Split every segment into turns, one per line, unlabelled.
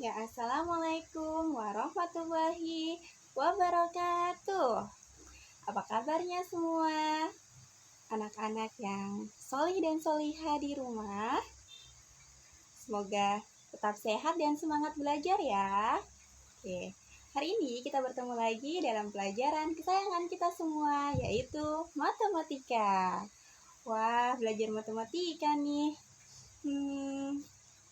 Ya, assalamualaikum warahmatullahi wabarakatuh. Apa kabarnya semua? Anak-anak yang solih dan solihah di rumah, semoga tetap sehat dan semangat belajar ya. Oke, hari ini kita bertemu lagi dalam pelajaran kesayangan kita semua, yaitu matematika. Wah, belajar matematika nih.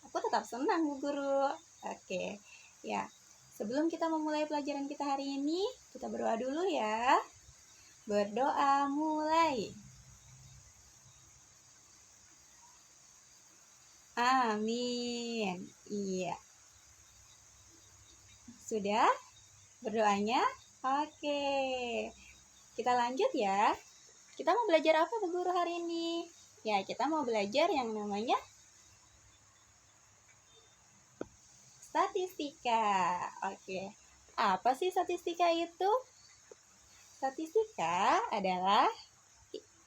Aku tetap senang, Bu Guru. Oke, ya. Sebelum kita memulai pelajaran kita hari ini, kita berdoa dulu ya. Berdoa mulai. Amin. Iya. Sudah berdoanya? Oke. Kita lanjut ya. Kita mau belajar apa, Bu Guru, hari ini? Ya, kita mau belajar yang namanya statistika. Oke. Apa sih statistika itu? Statistika adalah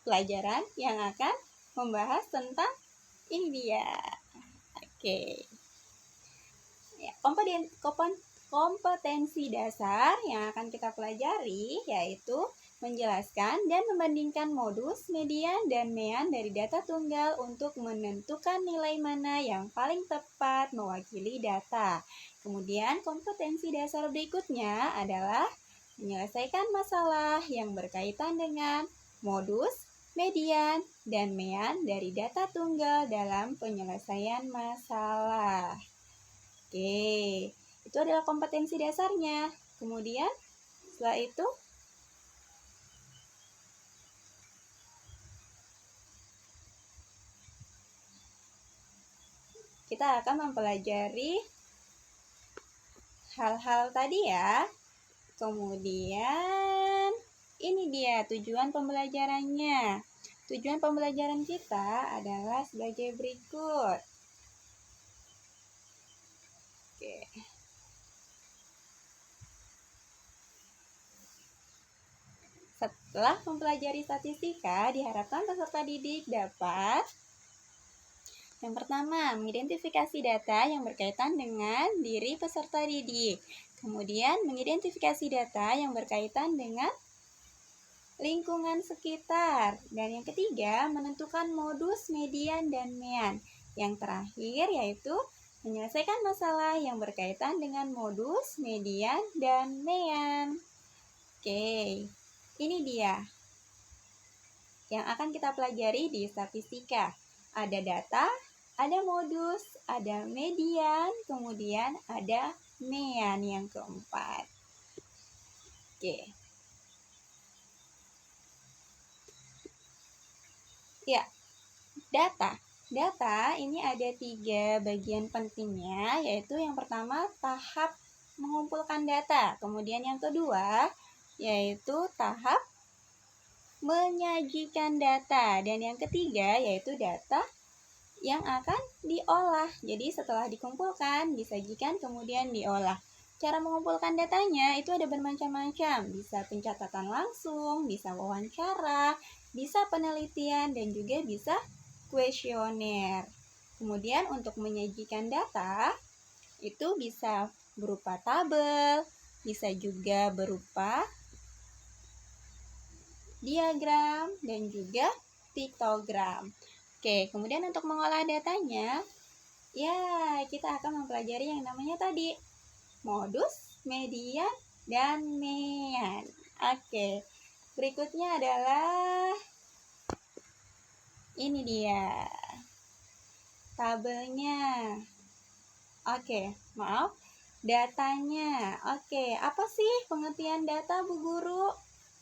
pelajaran yang akan membahas tentang ini dia. Oke. Ya, kompetensi dasar yang akan kita pelajari yaitu menjelaskan dan membandingkan modus, median, dan mean dari data tunggal untuk menentukan nilai mana yang paling tepat mewakili data. Kemudian kompetensi dasar berikutnya adalah menyelesaikan masalah yang berkaitan dengan modus, median, dan mean dari data tunggal dalam penyelesaian masalah. Oke, itu adalah kompetensi dasarnya. Kemudian setelah itu kita akan mempelajari hal-hal tadi ya. Kemudian ini dia tujuan pembelajarannya. Tujuan pembelajaran kita adalah sebagai berikut. Oke. Setelah mempelajari statistika, diharapkan peserta didik dapat yang pertama, mengidentifikasi data yang berkaitan dengan diri peserta didik. Kemudian, mengidentifikasi data yang berkaitan dengan lingkungan sekitar. Dan yang ketiga, menentukan modus, median, dan mean. Yang terakhir yaitu menyelesaikan masalah yang berkaitan dengan modus, median, dan mean. Oke, ini dia yang akan kita pelajari di statistika. Ada data, ada modus, ada median, kemudian ada mean yang keempat. Oke. Ya, data. Data ini ada 3 bagian pentingnya, yaitu yang pertama tahap mengumpulkan data. Kemudian yang kedua, yaitu tahap menyajikan data. Dan yang ketiga, yaitu data yang akan diolah. Jadi setelah dikumpulkan, disajikan, kemudian diolah. Cara mengumpulkan datanya itu ada bermacam-macam. Bisa pencatatan langsung, bisa wawancara, bisa penelitian, dan juga bisa kuesioner. Kemudian untuk menyajikan data, itu bisa berupa tabel, bisa juga berupa diagram, dan juga piktogram. Oke, kemudian untuk mengolah datanya, ya kita akan mempelajari yang namanya tadi modus, median, dan mean. Oke, berikutnya adalah ini dia tabelnya. Oke, maaf, datanya. Oke, apa sih pengertian data, Bu Guru?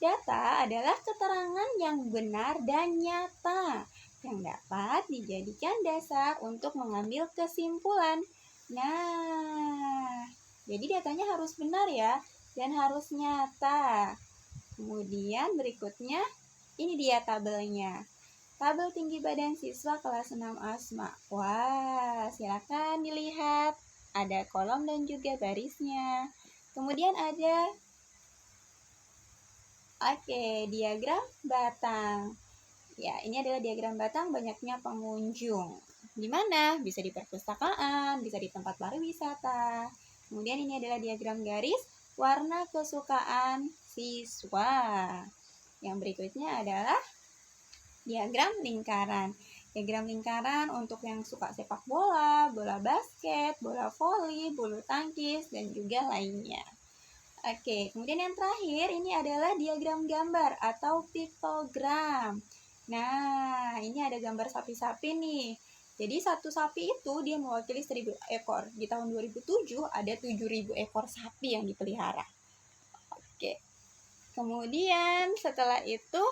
Data adalah keterangan yang benar dan nyata yang dapat dijadikan dasar untuk mengambil kesimpulan. Nah, jadi datanya harus benar ya, dan harus nyata. Kemudian berikutnya, ini dia tabelnya. Tabel tinggi badan siswa kelas 6 Asma. Wah, silakan dilihat. Ada kolom dan juga barisnya. Kemudian ada diagram batang. Ya, ini adalah diagram batang banyaknya pengunjung. Di mana? Bisa di perpustakaan, bisa di tempat pariwisata. Kemudian ini adalah diagram garis warna kesukaan siswa. Yang berikutnya adalah diagram lingkaran. Diagram lingkaran untuk yang suka sepak bola, bola basket, bola voli, bulu tangkis, dan juga lainnya. Oke, kemudian yang terakhir ini adalah diagram gambar atau piktogram. Nah, ini ada gambar sapi-sapi nih. Jadi satu sapi itu dia mewakili 1000 ekor. Di tahun 2007 ada 7000 ekor sapi yang dipelihara. Oke. Kemudian setelah itu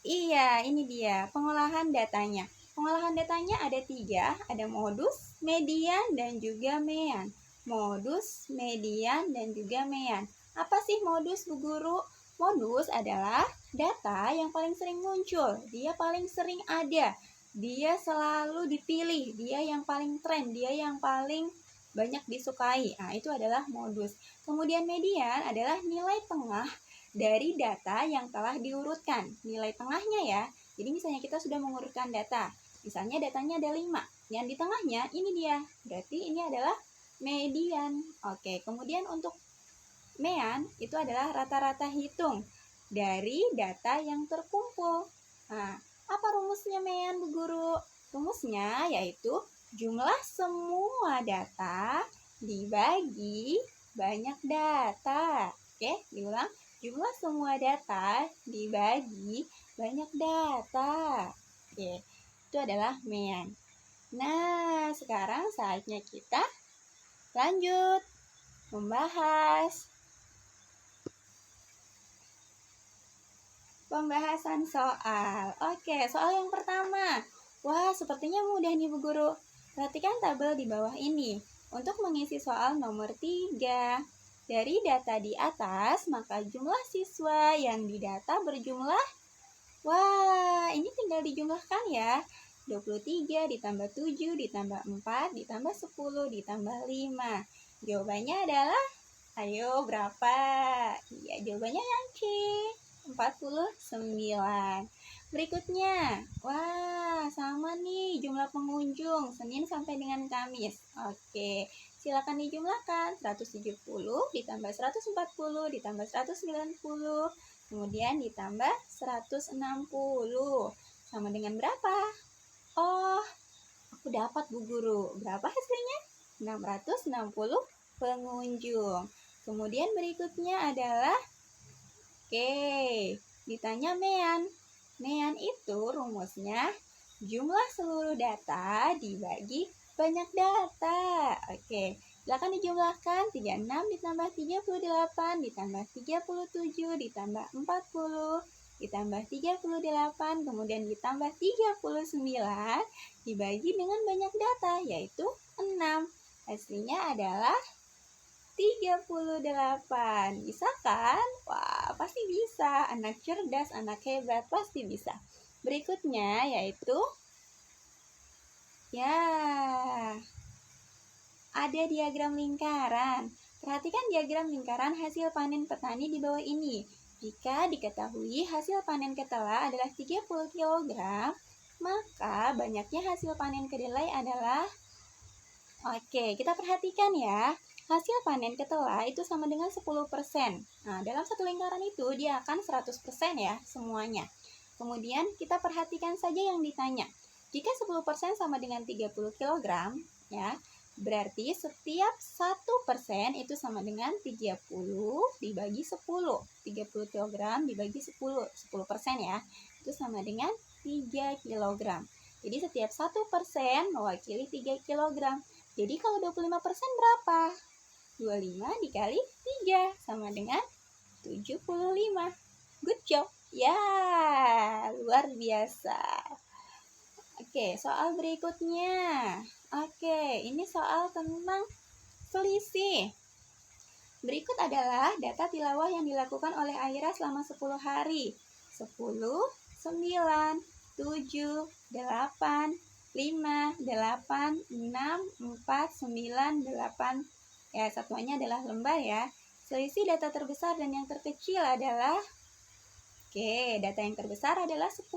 ini dia pengolahan datanya. Pengolahan datanya ada 3, ada modus, median, dan juga mean. Modus, median, dan juga mean. Apa sih modus, Bu Guru? Modus adalah data yang paling sering muncul, dia paling sering ada, dia selalu dipilih, dia yang paling tren, dia yang paling banyak disukai. Nah, itu adalah modus. Kemudian median adalah nilai tengah dari data yang telah diurutkan, nilai tengahnya ya. Jadi misalnya kita sudah mengurutkan data, misalnya datanya ada 5, yang di tengahnya ini dia, berarti ini adalah median. Oke, kemudian untuk mean itu adalah rata-rata hitung dari data yang terkumpul. Nah, apa rumusnya mean, Bu Guru? Rumusnya yaitu jumlah semua data dibagi banyak data. Oke, diulang. Jumlah semua data dibagi banyak data. Oke, itu adalah mean. Nah, sekarang saatnya kita lanjut membahas pembahasan soal. Oke, soal yang pertama. Wah, sepertinya mudah nih Bu Guru. Perhatikan tabel di bawah ini. Untuk mengisi soal nomor 3. Dari data di atas, maka jumlah siswa yang didata berjumlah, wah, ini tinggal dijumlahkan ya. 23 ditambah 7 ditambah 4 ditambah 10 ditambah 5. Jawabannya adalah, ayo berapa? Iya, jawabannya yang C, 49. Berikutnya, wah, sama nih jumlah pengunjung Senin sampai dengan Kamis. Oke, silakan dijumlahkan. 170 ditambah 140 ditambah 190, kemudian ditambah 160. Sama dengan berapa? Oh, aku dapat Bu Guru. Berapa hasilnya? 660 pengunjung. Kemudian berikutnya adalah, ditanya mean. Mean itu rumusnya jumlah seluruh data dibagi banyak data. Oke, silakan dijumlahkan. 36 ditambah 38 ditambah 37 ditambah 40 ditambah 38 kemudian ditambah 39 dibagi dengan banyak data yaitu 6. Hasilnya adalah 38. Bisa kan? Wah, pasti bisa. Anak cerdas, anak hebat, pasti bisa. Berikutnya yaitu, ada diagram lingkaran. Perhatikan diagram lingkaran hasil panen petani di bawah ini. Jika diketahui hasil panen ketela adalah 30 kg, maka banyaknya hasil panen kedelai adalah, kita perhatikan ya. Hasil panen ketela itu sama dengan 10%. Nah, dalam satu lingkaran itu dia akan 100% ya semuanya. Kemudian kita perhatikan saja yang ditanya. Jika 10% sama dengan 30 kg, ya, berarti setiap 1% itu sama dengan 30 dibagi 10. 30 kg dibagi 10, 10% ya. Itu sama dengan 3 kg. Jadi setiap 1% mewakili 3 kg. Jadi kalau 25% berapa? 25 dikali 3 sama dengan 75. Good job. Ya, luar biasa. Oke, soal berikutnya. Ini soal tentang selisih. Berikut adalah data tilawah yang dilakukan oleh Aira selama 10 hari. 10, 9, 7, 8, 5, 8, 6, 4, 9, 8. Ya, satuannya adalah lembar ya. Selisih data terbesar dan yang terkecil adalah, data yang terbesar adalah 10.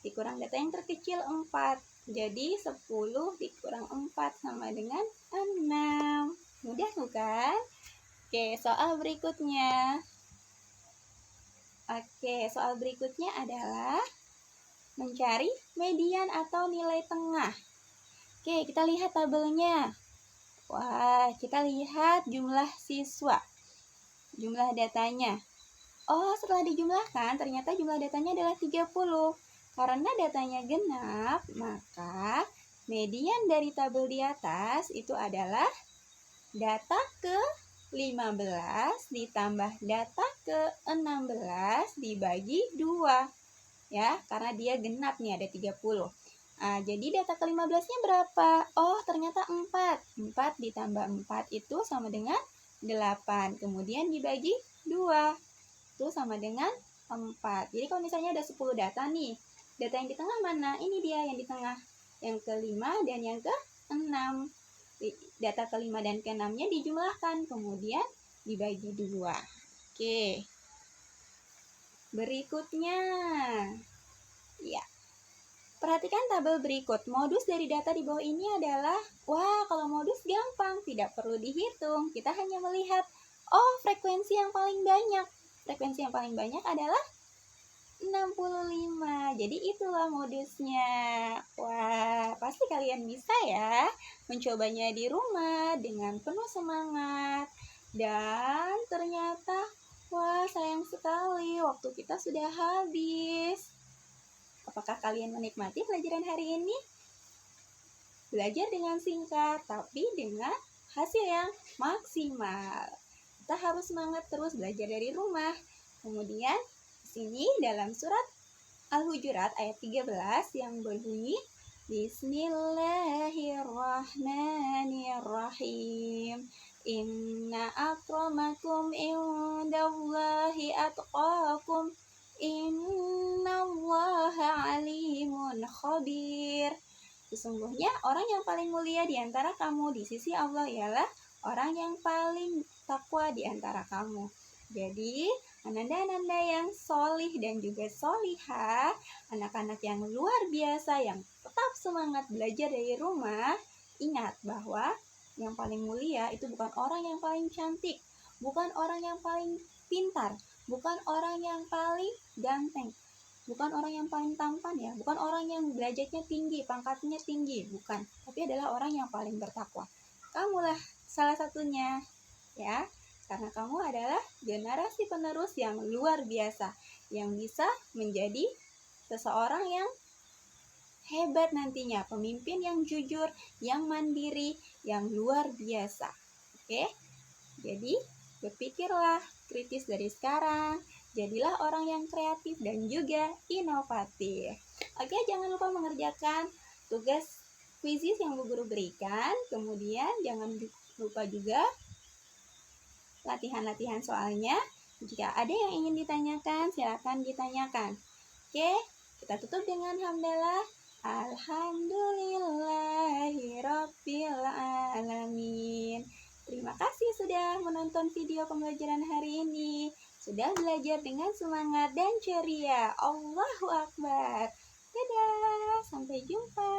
dikurang data yang terkecil 4. Jadi 10 dikurang 4 sama dengan 6. Mudah bukan? Oke, soal berikutnya. Soal berikutnya adalah mencari median atau nilai tengah. Oke, kita lihat tabelnya. Wah, kita lihat jumlah siswa. Jumlah datanya. Oh, setelah dijumlahkan, ternyata jumlah datanya adalah 30. Karena datanya genap, maka median dari tabel di atas itu adalah data ke-15 ditambah data ke-16 dibagi 2. Ya, karena dia genap nih, ada 30. Nah, jadi data ke-15-nya berapa? Oh, ternyata 4. 4 ditambah 4 itu sama dengan 8. Kemudian dibagi 2. Itu sama dengan 4. Jadi kalau misalnya ada 10 data nih, data yang di tengah mana? Ini dia yang di tengah. Yang ke-5 dan yang ke-6. Data ke-5 dan ke-6-nya dijumlahkan, kemudian dibagi 2. Oke. Berikutnya. Ya. Perhatikan tabel berikut. Modus dari data di bawah ini adalah, wah, kalau modus gampang, tidak perlu dihitung. Kita hanya melihat, oh, frekuensi yang paling banyak. Frekuensi yang paling banyak adalah 65. Jadi itulah modusnya. Wah, pasti kalian bisa ya mencobanya di rumah dengan penuh semangat. Dan ternyata, wah, sayang sekali waktu kita sudah habis. Apakah kalian menikmati pelajaran hari ini? Belajar dengan singkat, tapi dengan hasil yang maksimal. Kita harus semangat terus belajar dari rumah. Kemudian, sini dalam surat Al-Hujurat ayat 13 yang berbunyi Bismillahirrahmanirrahim. Inna akramakum indallahi atqakum. Innallaha alimun khabir. Sesungguhnya orang yang paling mulia di antara kamu di sisi Allah ialah orang yang paling takwa di antara kamu. Jadi, ananda-ananda yang solih dan juga solihah, anak-anak yang luar biasa yang tetap semangat belajar dari rumah, ingat bahwa yang paling mulia itu bukan orang yang paling cantik, bukan orang yang paling pintar, bukan orang yang paling ganteng, bukan orang yang paling tampan ya, bukan orang yang derajatnya tinggi, pangkatnya tinggi, bukan, tapi adalah orang yang paling bertakwa. Kamulah salah satunya, ya. Karena kamu adalah generasi penerus yang luar biasa, yang bisa menjadi seseorang yang hebat nantinya, pemimpin yang jujur, yang mandiri, yang luar biasa. Oke? Jadi, berpikirlah kritis dari sekarang, jadilah orang yang kreatif dan juga inovatif. Oke, jangan lupa mengerjakan tugas kuisis yang Bu Guru berikan, kemudian jangan lupa juga latihan-latihan soalnya. Jika ada yang ingin ditanyakan, silakan ditanyakan. Oke, kita tutup dengan hamdalah. Alhamdulillahirabbil alamin. Terima kasih sudah menonton video pembelajaran hari ini. Sudah belajar dengan semangat dan ceria. Allahu Akbar. Dadah, sampai jumpa.